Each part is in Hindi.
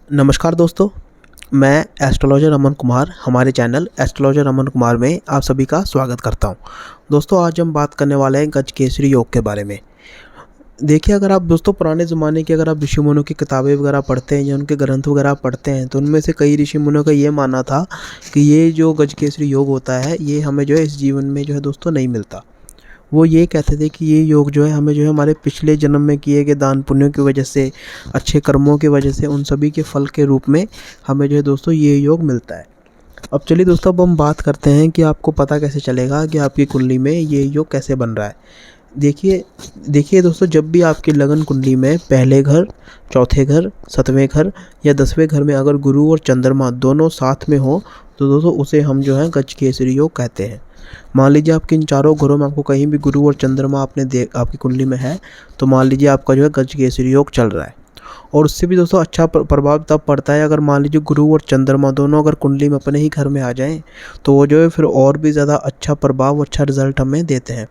नमस्कार दोस्तों, मैं एस्ट्रोलॉजर अमन कुमार हमारे चैनल एस्ट्रोलॉजर अमन कुमार में आप सभी का स्वागत करता हूं। दोस्तों, आज हम बात करने वाले हैं गजकेसरी योग के बारे में। देखिए, अगर आप दोस्तों पुराने ज़माने की अगर आप ऋषि मुनियों की किताबें वगैरह पढ़ते हैं या उनके ग्रंथ वगैरह पढ़ते हैं, तो उनमें से कई ऋषि मुनियों का ये मानना था कि ये जो गजकेसरी योग होता है, ये हमें जो है इस जीवन में जो है दोस्तों नहीं मिलता। वो ये कहते थे कि ये योग जो है हमें जो है हमारे पिछले जन्म में किए गए दान पुण्यों की वजह से, अच्छे कर्मों की वजह से, उन सभी के फल के रूप में हमें जो है दोस्तों ये योग मिलता है। अब चलिए दोस्तों, अब हम बात करते हैं कि आपको पता कैसे चलेगा कि आपकी कुंडली में ये योग कैसे बन रहा है। देखिए देखिए दोस्तों, जब भी आपकी लगन कुंडली में पहले घर, चौथे घर, सातवें घर या 10वें घर में अगर गुरु और चंद्रमा दोनों साथ में हो, तो दोस्तों उसे हम जो है गजकेसरी योग कहते हैं। मान लीजिए आपके इन चारों घरों में आपको कहीं भी गुरु और चंद्रमा आपकी कुंडली में है, तो मान लीजिए आपका जो है गजकेसरी योग चल रहा है। और उससे भी दोस्तों अच्छा प्रभाव तब पड़ता है अगर मान लीजिए गुरु और चंद्रमा दोनों अगर कुंडली में अपने ही घर में आ जाएं, तो वो जो है फिर और भी ज़्यादा अच्छा प्रभाव, अच्छा रिजल्ट हमें देते हैं।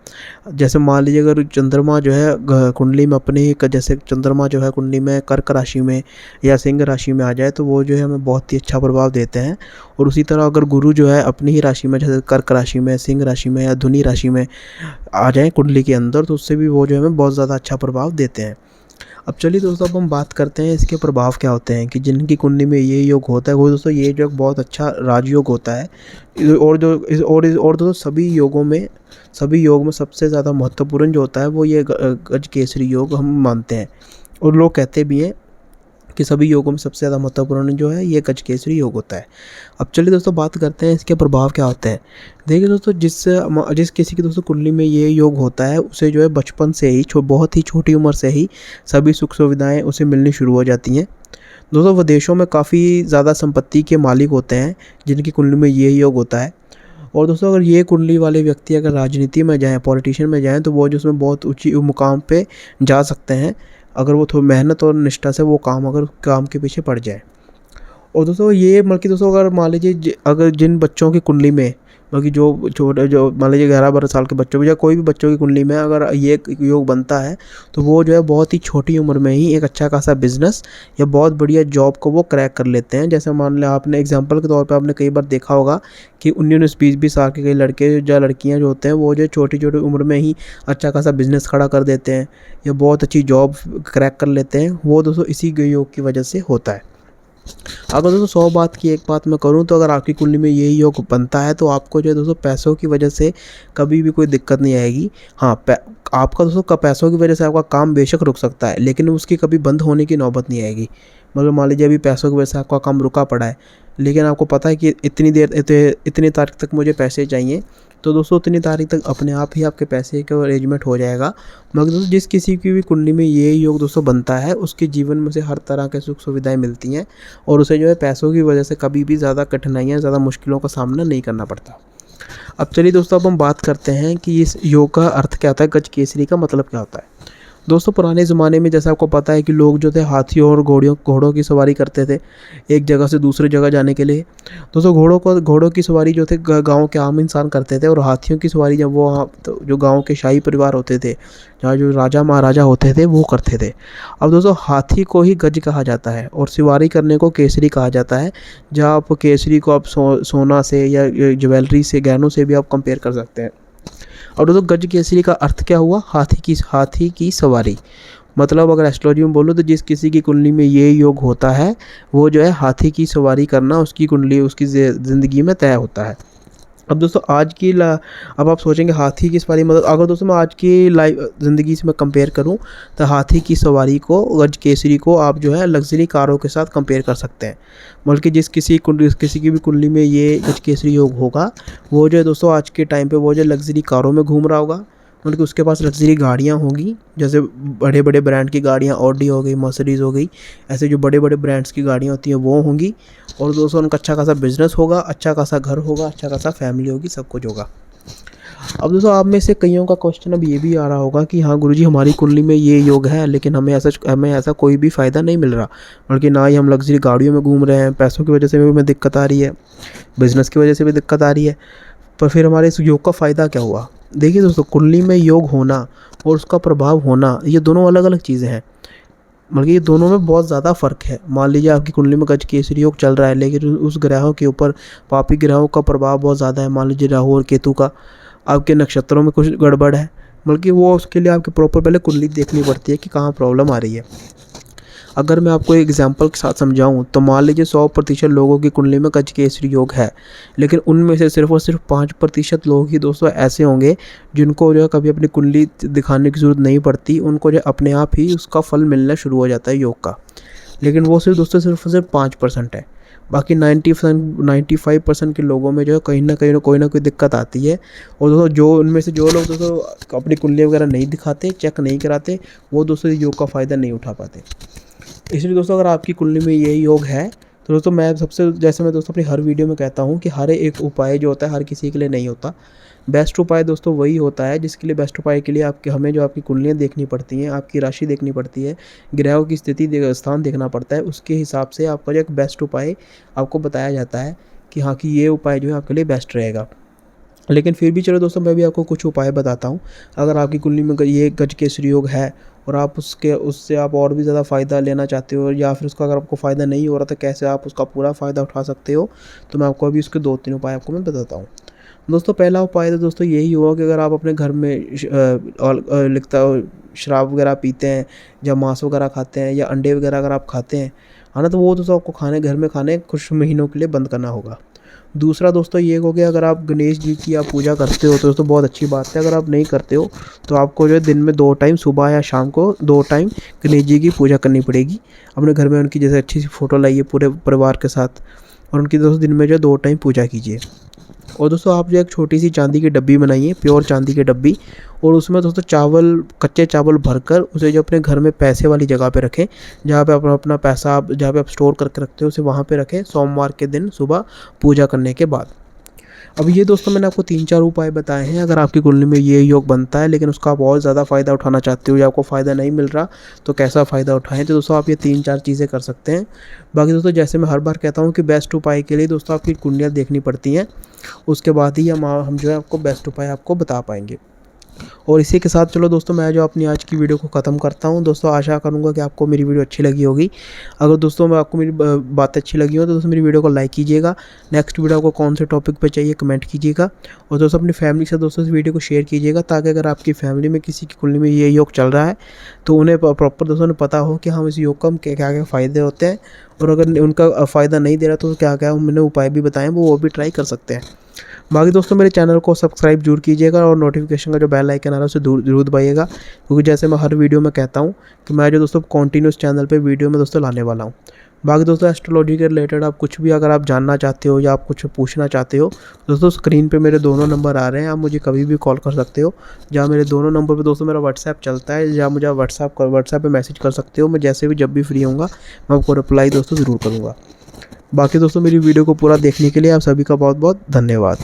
जैसे मान लीजिए अगर चंद्रमा जो है कुंडली में अपने ही जैसे चंद्रमा जो है कुंडली में कर्क राशि में या सिंह राशि में आ जाए, तो वो जो है हमें बहुत ही अच्छा प्रभाव देते हैं। और उसी तरह अगर गुरु जो है अपनी ही राशि में जैसे कर्क राशि में, सिंह राशि में या धनु राशि में आ जाए कुंडली के अंदर, तो उससे भी वो जो है हमें बहुत ज़्यादा अच्छा प्रभाव देते हैं। अब चलिए दोस्तों, अब हम बात करते हैं इसके प्रभाव क्या होते हैं कि जिनकी कुंडली में ये योग होता है, वो दोस्तों ये योग बहुत अच्छा राजयोग होता है। और दोस्तों सभी योग में सबसे ज़्यादा महत्वपूर्ण जो होता है वो ये गजकेसरी योग हम मानते हैं। और लोग कहते भी हैं कि सभी योगों में सबसे ज़्यादा महत्वपूर्ण जो है ये गजकेसरी योग होता है। अब चलिए दोस्तों, बात करते हैं इसके प्रभाव क्या होते हैं। देखिए दोस्तों, जिस किसी की दोस्तों कुंडली में ये योग होता है, उसे जो है बचपन से ही बहुत ही छोटी उम्र से ही सभी सुख सुविधाएं उसे मिलनी शुरू हो जाती हैं। दोस्तों, विदेशों में काफ़ी ज़्यादा संपत्ति के मालिक होते हैं जिनकी कुंडली में ये योग होता है। और दोस्तों, अगर ये कुंडली वाले व्यक्ति अगर राजनीति में जाएँ, पॉलिटिशियन में जाएँ, तो वो जो उसमें बहुत ऊँची मुकाम पे जा सकते हैं अगर वो थोड़ी मेहनत और निष्ठा से वो काम के पीछे पड़ जाए। और दोस्तों ये मतलब कि दोस्तों अगर मान लीजिए अगर जिन बच्चों की कुंडली में बल्कि जो छोटे जो मान लीजिए 11-12 साल के बच्चों में या कोई भी बच्चों की कुंडली में अगर ये योग बनता है, तो वो जो है बहुत ही छोटी उम्र में ही एक अच्छा खासा बिजनेस या बहुत बढ़िया जॉब को वो क्रैक कर लेते हैं। जैसे मान लिया आपने एग्जांपल के तौर पे आपने कई बार देखा होगा कि 19-20 साल के कई लड़के या लड़कियां जो होते हैं वो जो छोटी छोटी उम्र में ही अच्छा खासा बिजनेस खड़ा कर देते हैं या बहुत अच्छी जॉब क्रैक कर लेते हैं। वो दोस्तों इसी योग की वजह से होता है। अगर दोस्तों 100 बात की एक बात मैं करूं, तो अगर आपकी कुंडली में यही योग बनता है, तो आपको जो है दोस्तों पैसों की वजह से कभी भी कोई दिक्कत नहीं आएगी। हाँ, आपका दोस्तों पैसों की वजह से आपका काम बेशक रुक सकता है, लेकिन उसकी कभी बंद होने की नौबत नहीं आएगी। मतलब मान लीजिए अभी पैसों की वजह से आपका काम रुका पड़ा है, लेकिन आपको पता है कि इतनी तारीख तक मुझे पैसे चाहिए, तो दोस्तों उतनी तारीख तक अपने आप ही आपके पैसे का अरेंजमेंट हो जाएगा। मगर दोस्तों जिस किसी की भी कुंडली में ये योग दोस्तों बनता है, उसके जीवन में से हर तरह के सुख सुविधाएं मिलती हैं और उसे जो है पैसों की वजह से कभी भी ज़्यादा कठिनाइयाँ, ज़्यादा मुश्किलों का सामना नहीं करना पड़ता। अब चलिए दोस्तों, अब हम बात करते हैं कि इस योग का अर्थ क्या होता है, गजकेसरी का मतलब क्या होता है। दोस्तों, पुराने ज़माने में जैसा आपको पता है कि लोग जो थे हाथियों और घोड़ों की सवारी करते थे एक जगह से दूसरी जगह जाने के लिए। दोस्तों घोड़ों की सवारी जो थे गांव के आम इंसान करते थे, और हाथियों की सवारी जब वो तो जो गांव के शाही परिवार होते थे, जहाँ जो राजा महाराजा होते थे, वो करते थे। अब दोस्तों हाथी को ही गज कहा जाता है और सवारी करने को केसरी कहा जाता है। जहाँ आप केसरी को आप सोना से या ज्वेलरी से, गहनों से भी आप कंपेयर कर सकते हैं। और दोस्तों गजकेसरी का अर्थ क्या हुआ, हाथी की सवारी। मतलब अगर एस्ट्रोलॉजी में बोलो तो जिस किसी की कुंडली में ये योग होता है, वो जो है हाथी की सवारी करना उसकी कुंडली, उसकी ज़िंदगी में तय होता है। अब दोस्तों अब आप सोचेंगे हाथी की सवारी मतलब, अगर दोस्तों मैं आज की लाइव ज़िंदगी से मैं कंपेयर करूं, तो हाथी की सवारी को, गजकेसरी को आप जो है लग्जरी कारों के साथ कंपेयर कर सकते हैं। बल्कि किसी की भी कुंडली में ये गजकेसरी योग होगा, वो जो है दोस्तों आज के टाइम पे वो जो लग्जरी कारों में घूम रहा होगा, मतलब उसके पास लग्जरी गाड़ियाँ होंगी, जैसे बड़े बड़े ब्रांड की गाड़ियाँ, ऑडी हो गई, मर्सिडीज़ हो गई, ऐसे जो बड़े बड़े ब्रांड्स की गाड़ियाँ होती हैं वो होंगी। और दोस्तों उनका अच्छा खासा बिजनेस होगा, अच्छा खासा घर होगा, अच्छा खासा फैमिली होगी, सब कुछ होगा। अब दोस्तों आप में से कईयों का क्वेश्चन अब ये भी आ रहा होगा कि हाँ गुरुजी, हमारी कुंडली में ये योग है, लेकिन हमें ऐसा कोई भी फ़ायदा नहीं मिल रहा, बल्कि ना ही हम लग्जरी गाड़ियों में घूम रहे हैं, पैसों की वजह से भी हमें दिक्कत आ रही है, बिज़नेस की वजह से भी दिक्कत आ रही है, पर फिर हमारे इस योग का फ़ायदा क्या हुआ। देखिए दोस्तों, कुंडली में योग होना और उसका प्रभाव होना, ये दोनों अलग अलग चीज़ें हैं। मतलब ये दोनों में बहुत ज़्यादा फ़र्क है। मान लीजिए आपकी कुंडली में गजकेसरी योग चल रहा है, लेकिन उस ग्रहों के ऊपर पापी ग्रहों का प्रभाव बहुत ज़्यादा है। मान लीजिए राहु और केतु का, आपके नक्षत्रों में कुछ गड़बड़ है, बल्कि वो उसके लिए आपकी प्रॉपर पहले कुंडली देखनी पड़ती है कि कहाँ प्रॉब्लम आ रही है। अगर मैं आपको एक एग्जांपल के साथ समझाऊं तो मान लीजिए 100% लोगों की कुंडली में गजकेसरी योग है, लेकिन उनमें से सिर्फ और सिर्फ 5% लोग ही दोस्तों ऐसे होंगे जिनको जो है कभी अपनी कुंडली दिखाने की ज़रूरत नहीं पड़ती, उनको जो अपने आप ही उसका फल मिलना शुरू हो जाता है योग का। लेकिन वो सिर्फ दोस्तों सिर्फ और सिर्फ 5% है। बाकी 95% के लोगों में जो है कहीं ना कोई दिक्कत आती है। और दोस्तों जो उनमें से जो लोग दोस्तों अपनी कुंडली वगैरह नहीं दिखाते, चेक नहीं कराते, वो दोस्तों योग का फ़ायदा नहीं उठा पाते। इसलिए दोस्तों अगर आपकी कुंडली में यही योग है तो दोस्तों मैं सबसे, जैसे मैं दोस्तों अपनी हर वीडियो में कहता हूँ कि हर एक उपाय जो होता है हर किसी के लिए नहीं होता। बेस्ट उपाय दोस्तों वही होता है जिसके लिए, बेस्ट उपाय के लिए आपके हमें जो आपकी कुंडलियाँ देखनी पड़ती हैं, आपकी राशि देखनी पड़ती है, ग्रहों की स्थिति स्थान देखना पड़ता है। उसके हिसाब से आपका जो एक बेस्ट उपाय आपको बताया जाता है कि हाँ कि ये उपाय जो है आपके लिए बेस्ट रहेगा। लेकिन फिर भी चलो दोस्तों मैं भी आपको कुछ उपाय बताता हूँ। अगर आपकी कुंडली में ये गजकेसरी योग है और आप उससे आप और भी ज़्यादा फ़ायदा लेना चाहते हो, या फिर उसका अगर आपको फ़ायदा नहीं हो रहा तो कैसे आप उसका पूरा फ़ायदा उठा सकते हो, तो मैं आपको अभी उसके 2-3 उपाय आपको मैं बताता हूँ। दोस्तों पहला उपाय तो दोस्तों यही हुआ कि अगर आप अपने घर में लिखता हो शराब वगैरह पीते हैं, या मांस वगैरह खाते हैं, या अंडे वगैरह अगर आप खाते हैं, है ना, तो वो दोस्तों आपको घर में खाने कुछ महीनों के लिए बंद करना होगा। दूसरा दोस्तों ये हो गया, अगर आप गणेश जी की आप पूजा करते हो तो दोस्तों बहुत अच्छी बात है। अगर आप नहीं करते हो तो आपको जो है दिन में 2 टाइम, सुबह या शाम को 2 टाइम गणेश जी की पूजा करनी पड़ेगी। अपने घर में उनकी जैसे अच्छी सी फ़ोटो लाइए पूरे परिवार के साथ, और उनकी दोस्तों दिन में जो है 2 टाइम पूजा कीजिए। और दोस्तों आप जो एक छोटी सी चांदी की डब्बी बनाइए, प्योर चांदी की डब्बी, और उसमें दोस्तों कच्चे चावल भरकर उसे जो अपने घर में पैसे वाली जगह पे रखें, जहाँ पे अपना पैसा आप जहाँ पे आप स्टोर करके रखते हो उसे वहाँ पे रखें, सोमवार के दिन सुबह पूजा करने के बाद। अब ये दोस्तों मैंने आपको 3-4 उपाय बताए हैं। अगर आपकी कुंडली में ये योग बनता है लेकिन उसका आप और ज़्यादा फ़ायदा उठाना चाहते हो या आपको फ़ायदा नहीं मिल रहा, तो कैसा फ़ायदा उठाएं, तो दोस्तों आप ये 3-4 चीज़ें कर सकते हैं। बाकी दोस्तों जैसे मैं हर बार कहता हूँ कि बेस्ट उपाय के लिए दोस्तों आपकी कुंडलियाँ देखनी पड़ती हैं, उसके बाद ही हम जो है आपको बेस्ट उपाय आपको बता पाएंगे। और इसी के साथ चलो दोस्तों मैं जो अपनी आज की वीडियो को ख़त्म करता हूँ। दोस्तों आशा करूँगा कि आपको मेरी वीडियो अच्छी लगी होगी। अगर दोस्तों मैं आपको मेरी बातें अच्छी लगी हो तो दोस्तों मेरी वीडियो को लाइक कीजिएगा। नेक्स्ट वीडियो आपको कौन से टॉपिक पे चाहिए कमेंट कीजिएगा। और दोस्तों अपनी फैमिली से दोस्तों इस वीडियो को शेयर कीजिएगा, ताकि अगर आपकी फैमिली में किसी की कुंडली में ये योग चल रहा है तो उन्हें प्रॉपर दोस्तों ने पता हो कि हम इस योग का क्या क्या फ़ायदे होते हैं, और अगर उनका फ़ायदा नहीं दे रहा तो क्या क्या मैंने उपाय भी बताएँ वो भी ट्राई कर सकते हैं। बाकी दोस्तों मेरे चैनल को सब्सक्राइब जरूर कीजिएगा, और नोटिफिकेशन का जो बेल आइकन आ रहा है उसे जरूर दबाइएगा, क्योंकि जैसे मैं हर वीडियो में कहता हूँ कि मैं जो दोस्तों कॉन्टीन्यूस चैनल पे वीडियो में दोस्तों लाने वाला हूँ। बाकी दोस्तों एस्ट्रोलॉजी के रिलेटेड आप कुछ भी अगर आप जानना चाहते हो या आप कुछ पूछना चाहते हो, दोस्तों स्क्रीन पे मेरे दोनों नंबर आ रहे हैं, आप मुझे कभी भी कॉल कर सकते हो। जहाँ मेरे दोनों नंबर पे दोस्तों मेरा व्हाट्सएप चलता है, जहाँ मुझे व्हाट्सएप पे मैसेज कर सकते हो। मैं जैसे भी जब भी फ्री होऊंगा मैं आपको रिप्लाई दोस्तों ज़रूर करूँगा। बाकी दोस्तों मेरी वीडियो को पूरा देखने के लिए आप सभी का बहुत बहुत धन्यवाद।